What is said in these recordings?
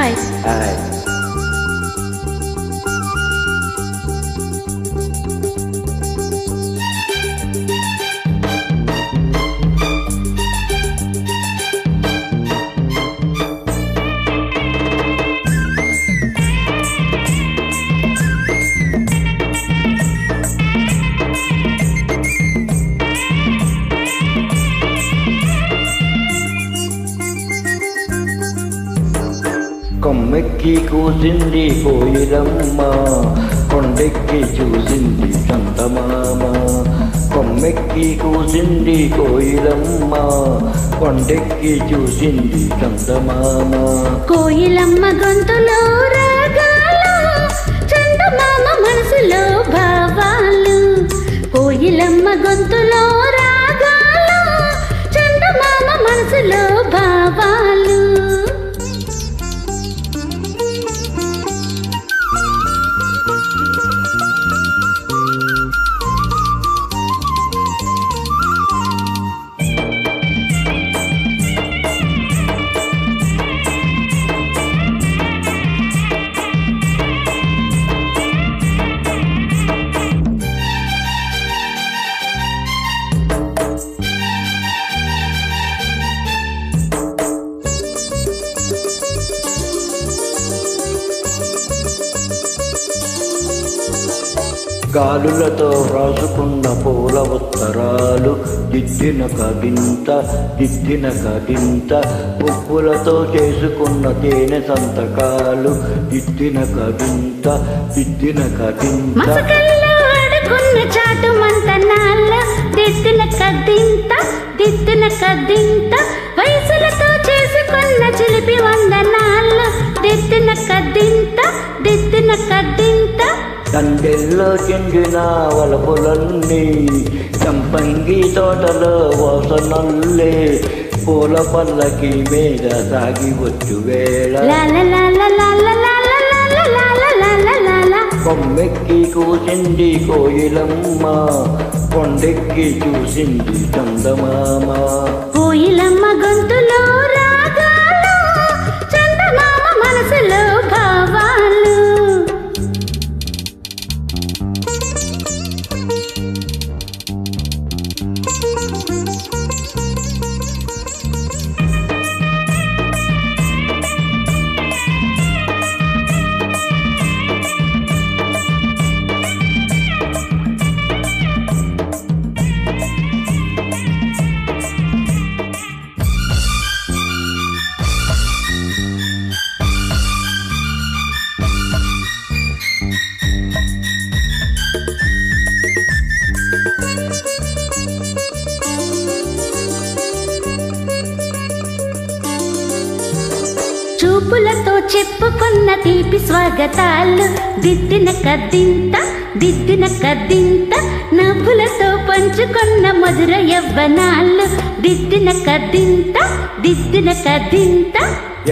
Hi. Hi. కొమ్మెక్కి కూసింది కోయిలమ్మ, కొండెక్కి చూసింది చందమామ. కొమ్మెక్కి కూసింది కోయిలమ్మ, కొండెక్కి చూసింది చందమామ. కోయిలమ్మ గొంతులో రాగాలు, చందమామ మనసులో భావాలు. కోయిలమ్మ గొంతులో రాగాలు, చందమామ మనసులో భావాలు. గాలులతో రాసుకున్న పూల ఉత్తరాలు, దిద్దిన కదింత దిద్దిన కదింత. ఉప్పులతో చేసుకున్న తేనె సంతకాలు, దిద్దిన కదింత దిద్దిన కదింత. మసకల్లో ఆడుకున్న చాటు మంతనాల, దిద్దిన కదింత దిద్దిన కదింత. వయసులతో చేసుకున్న చిలిపి వందనాలు, దిద్దిన కదింత దిద్దిన కదింత. తండ్రిలో చెందిన వలపులన్నీ, సంపంగి తోటలో వాసనల్లే. పూల పల్లకి మీద సాగి వచ్చు వేళ, కొమ్మెక్కి కూసింది కోయిలమ్మ, కొండెక్కి చూసింది చందమామ. కోయిలమ్మ గొంతులో రాగాలు, చందమామ మనసులో భావాలు. చూపులతో చెప్పుకున్న తీపి స్వాగతాలు, దిద్దిన కద్దింత దిద్దిన కద్దింత. నవ్వులతో పంచుకున్న మధుర యవ్వనాలు, దిద్దిన కద్దింత దిద్దిన కద్దింత.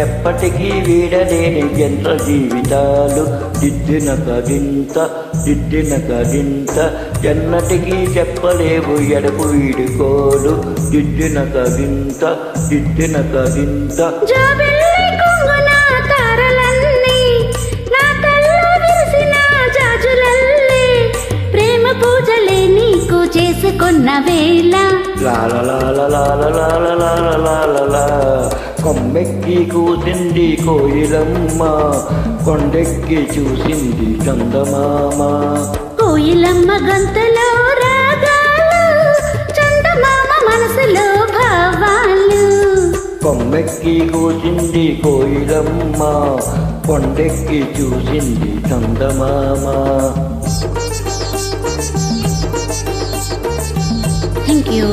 ఎప్పటికీ వీడలేని జంట జీవితాలు, దిద్దిన కదింత దిద్దిన కదింత. ఎన్నటికీ చెప్పలేవు ఎడపు వీడుకోలు, దిద్దిన కదింత దిద్దిన కదింత. ప్రేమ పూజలే నీకు చేసుకున్న వేళ, కొమ్మెక్కి కూసింది కోయిలమ్మ, కొండెక్కి చూసింది చందమామ. కోయిలమ్మ గొంతులో రాగాలు, చందమామ మనసులో భావాలు. కొమ్మెక్కి కూసింది కోయిలమ్మ, కొండెక్కి చూసింది చందమామ. Thank you.